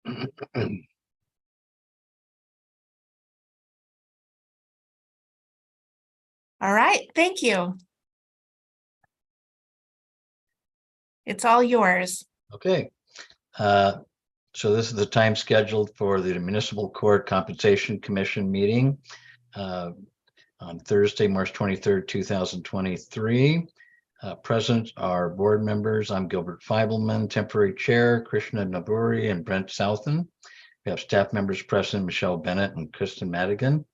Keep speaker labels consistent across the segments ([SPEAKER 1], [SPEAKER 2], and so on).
[SPEAKER 1] All right, thank you. It's all yours.
[SPEAKER 2] Okay. So this is the time scheduled for the Municipal Court Compensation Commission meeting on Thursday, March 23rd, 2023. Present are board members. I'm Gilbert Feibelman, temporary chair, Krishna Naburi and Brent Southen. We have staff members present, Michelle Bennett and Kristen Madigan.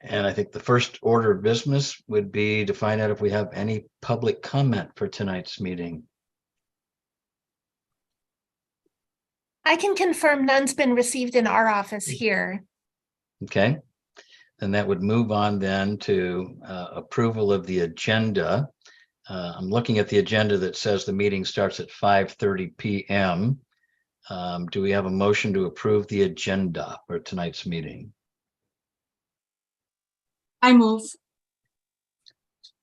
[SPEAKER 2] And I think the first order of business would be to find out if we have any public comment for tonight's meeting.
[SPEAKER 1] I can confirm none's been received in our office here.
[SPEAKER 2] Okay, and that would move on then to approval of the agenda. I'm looking at the agenda that says the meeting starts at 5:30 p.m. Do we have a motion to approve the agenda for tonight's meeting?
[SPEAKER 3] I move.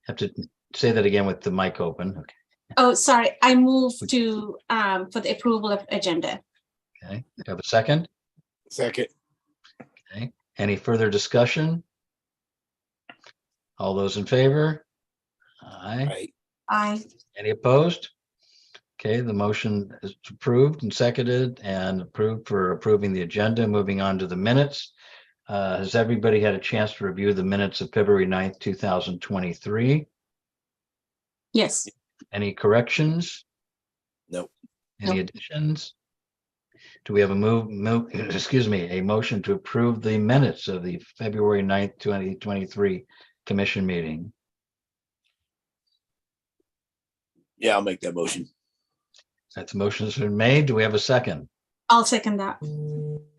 [SPEAKER 2] Have to say that again with the mic open. Okay.
[SPEAKER 3] Oh, sorry. I move to for the approval of agenda.
[SPEAKER 2] Okay. Have a second?
[SPEAKER 4] Second.
[SPEAKER 2] Okay. Any further discussion? All those in favor? Aye.
[SPEAKER 4] Right.
[SPEAKER 3] Aye.
[SPEAKER 2] Any opposed? Okay, the motion is approved and seconded and approved for approving the agenda. Moving on to the minutes. Has everybody had a chance to review the minutes of February 9th, 2023?
[SPEAKER 3] Yes.
[SPEAKER 2] Any corrections?
[SPEAKER 4] Nope.
[SPEAKER 2] Any
[SPEAKER 3] Nope.
[SPEAKER 2] additions? Do we have a a motion to approve the minutes of the February 9th, 2023 commission meeting?
[SPEAKER 4] Yeah, I'll make that motion.
[SPEAKER 2] That's motion's been made. Do we have a second?
[SPEAKER 3] I'll second that.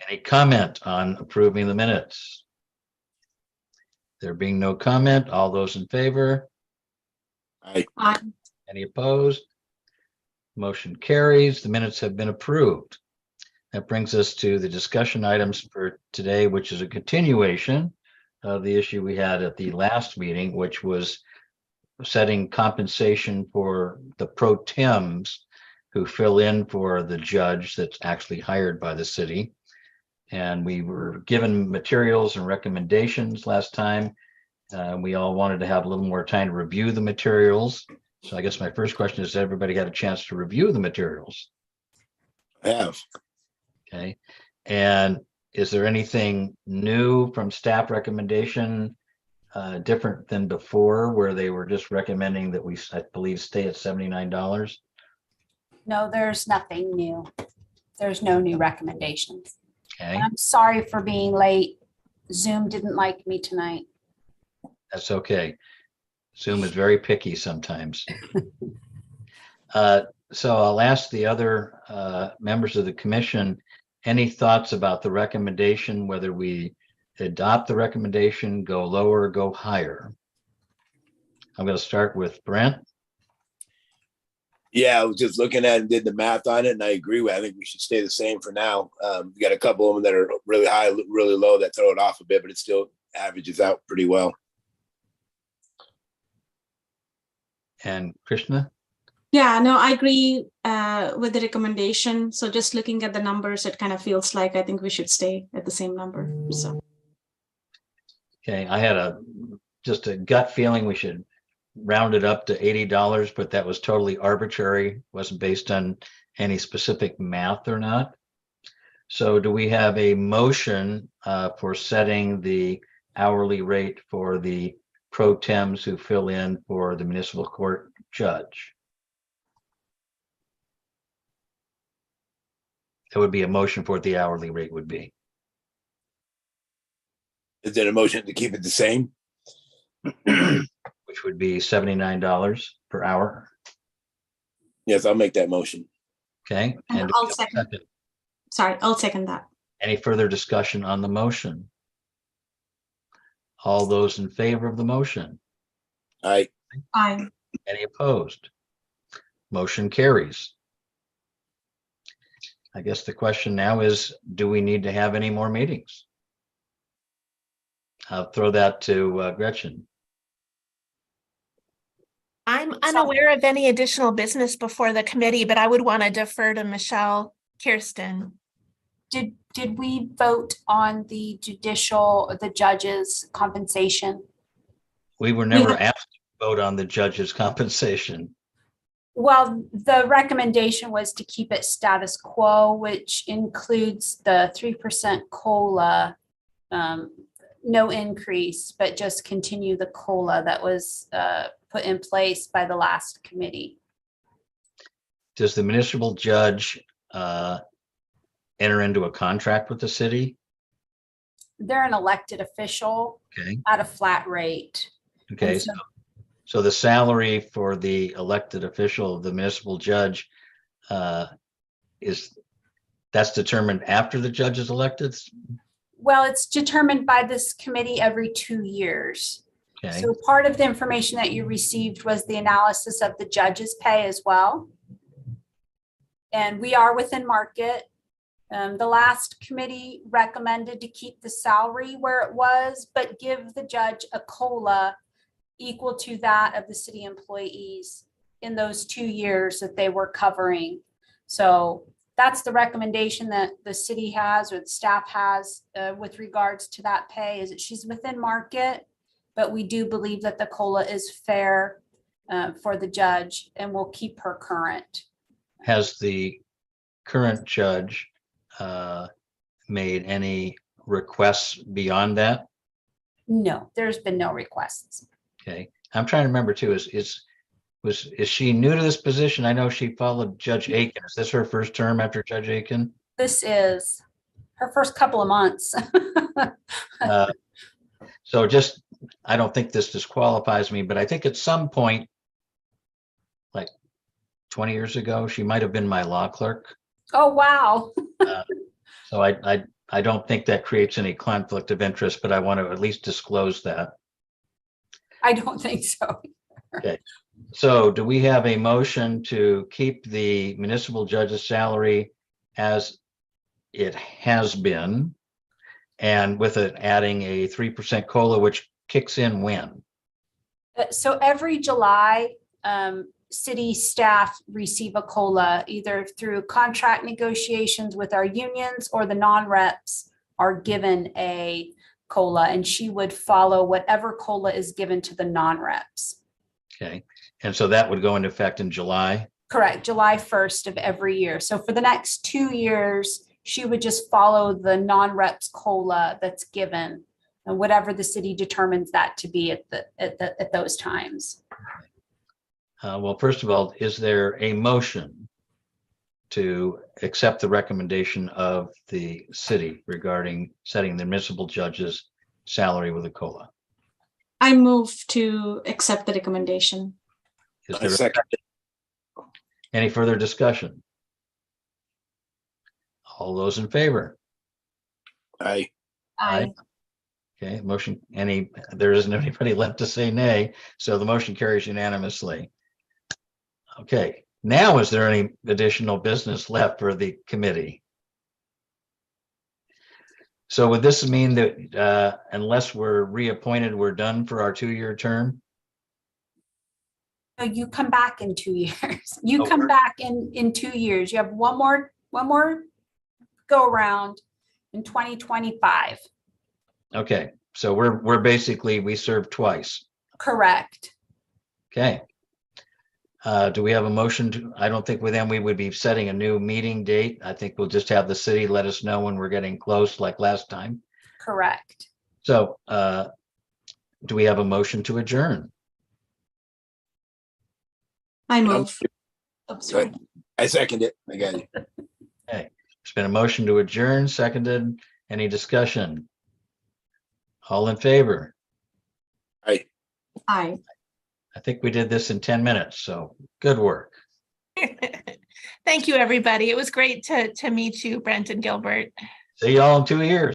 [SPEAKER 2] Any comment on approving the minutes? There being no comment, all those in favor?
[SPEAKER 4] Aye.
[SPEAKER 3] Aye.
[SPEAKER 2] Any opposed? Motion carries. The minutes have been approved. That brings us to the discussion items for today, which is a continuation of the issue we had at the last meeting, which was setting compensation for the pro tems who fill in for the judge that's actually hired by the city. And we were given materials and recommendations last time. We all wanted to have a little more time to review the materials. So I guess my first question is, everybody had a chance to review the materials?
[SPEAKER 4] I have.
[SPEAKER 2] Okay. And is there anything new from staff recommendation different than before, where they were just recommending that we, I believe, stay at $79?
[SPEAKER 5] No, there's nothing new. There's no new recommendations.
[SPEAKER 2] Okay,
[SPEAKER 5] I'm sorry for being late. Zoom didn't like me tonight.
[SPEAKER 2] that's okay. Zoom is very picky sometimes. So I'll ask the other members of the commission, any thoughts about the recommendation, whether we adopt the recommendation, go lower, go higher? I'm going to start with Brent.
[SPEAKER 4] Yeah, I was just looking at and did the math on it, and I agree with. I think we should stay the same for now. We got a couple of them that are really high, really low, that throw it off a bit, but it still averages out pretty well.
[SPEAKER 2] And Krishna?
[SPEAKER 3] Yeah, no, I agree with the recommendation. So just looking at the numbers, it kind of feels like I think we should stay at the same number. So
[SPEAKER 2] Okay, I had just a gut feeling we should round it up to $80, but that was totally arbitrary, wasn't based on any specific math or not. So do we have a motion for setting the hourly rate for the pro tems who fill in for the municipal court judge? That would be a motion for what the hourly rate would be.
[SPEAKER 4] Is there a motion to keep it the same?
[SPEAKER 2] Which would be $79 per hour.
[SPEAKER 4] Yes, I'll make that motion.
[SPEAKER 2] Okay.
[SPEAKER 3] And
[SPEAKER 2] do
[SPEAKER 3] I'll
[SPEAKER 2] we have a
[SPEAKER 3] second. Sorry, I'll second that.
[SPEAKER 2] Any further discussion on the motion? All those in favor of the motion?
[SPEAKER 4] Aye.
[SPEAKER 3] Aye.
[SPEAKER 2] Any opposed? Motion carries. I guess the question now is, do we need to have any more meetings? I'll throw that to Gretchen.
[SPEAKER 1] I'm unaware of any additional business before the committee, but I would want to defer to Michelle, Kirsten.
[SPEAKER 5] did we vote on the judges' compensation?
[SPEAKER 2] We were never
[SPEAKER 3] have-
[SPEAKER 2] asked to vote on the judge's compensation.
[SPEAKER 5] Well, the recommendation was to keep it status quo, which includes the 3% COLA, no increase, but just continue the COLA that was put in place by the last committee.
[SPEAKER 2] Does the municipal judge enter into a contract with the city?
[SPEAKER 5] They're an elected official
[SPEAKER 2] Okay,
[SPEAKER 5] at a flat rate.
[SPEAKER 2] okay.
[SPEAKER 5] And so-
[SPEAKER 2] So the salary for the elected official, the municipal judge, that's determined after the judge is elected?
[SPEAKER 5] Well, it's determined by this committee every 2 years.
[SPEAKER 2] Okay,
[SPEAKER 5] So part of the information that you received was the analysis of the judge's pay as well. And we are within market. The last committee recommended to keep the salary where it was, but give the judge a COLA equal to that of the city employees in those 2 years that they were covering. So that's the recommendation that the city has or the staff has with regards to that pay, is that she's within market, but we do believe that the COLA is fair for the judge and will keep her current.
[SPEAKER 2] has the current judge made any requests beyond that?
[SPEAKER 5] No, there's been no requests.
[SPEAKER 2] Okay, I'm trying to remember too, is she new to this position? I know she followed Judge Aiken. Is this her first term after Judge Aiken?
[SPEAKER 5] This is her first couple of months.
[SPEAKER 2] So just, I don't think this disqualifies me, but I think at some point, like 20 years ago, she might have been my law clerk.
[SPEAKER 5] Oh, wow.
[SPEAKER 2] So I don't think that creates any conflict of interest, but I want to at least disclose that.
[SPEAKER 5] I don't think so.
[SPEAKER 2] So do we have a motion to keep the municipal judge's salary as it has been? And with it adding a 3% COLA, which kicks in when?
[SPEAKER 5] So every July, city staff receive a COLA either through contract negotiations with our unions, or the non-reps are given a COLA, and she would follow whatever COLA is given to the non-reps.
[SPEAKER 2] Okay, and so that would go into effect in July?
[SPEAKER 5] Correct, July 1st of every year. So for the next 2 years, she would just follow the non-reps COLA that's given, and whatever the city determines that to be at those times.
[SPEAKER 2] Well, first of all, is there a motion to accept the recommendation of the city regarding setting the municipal judge's salary with a COLA?
[SPEAKER 3] I move to accept the recommendation.
[SPEAKER 2] Is
[SPEAKER 4] I
[SPEAKER 2] there
[SPEAKER 4] second it.
[SPEAKER 2] any further discussion? All those in favor?
[SPEAKER 4] Aye.
[SPEAKER 2] Aye. Okay, motion, there isn't anybody left to say nay, so the motion carries unanimously. Okay, now is there any additional business left for the committee? So would this mean that unless we're reappointed, we're done for our 2-year term?
[SPEAKER 5] No, you come back in 2 years. You
[SPEAKER 2] Oh,
[SPEAKER 5] come
[SPEAKER 2] we're-
[SPEAKER 5] back in 2 years. You have one more go around in 2025.
[SPEAKER 2] Okay, so we're basically, we served twice.
[SPEAKER 5] Correct.
[SPEAKER 2] Okay. Do we have a motion to, I don't think with them, we would be setting a new meeting date. I think we'll just have the city let us know when we're getting close like last time.
[SPEAKER 5] Correct.
[SPEAKER 2] So do we have a motion to adjourn?
[SPEAKER 3] I move. Oh,
[SPEAKER 4] Go
[SPEAKER 3] sorry.
[SPEAKER 4] ahead. I second it. I got you.
[SPEAKER 2] Okay, there's been a motion to adjourn, seconded. Any discussion? All in favor?
[SPEAKER 4] Aye.
[SPEAKER 3] Aye.
[SPEAKER 2] I think we did this in 10 minutes, so good work.
[SPEAKER 1] Thank you, everybody. It was great to meet you, Brent and Gilbert.
[SPEAKER 2] See y'all in 2 years.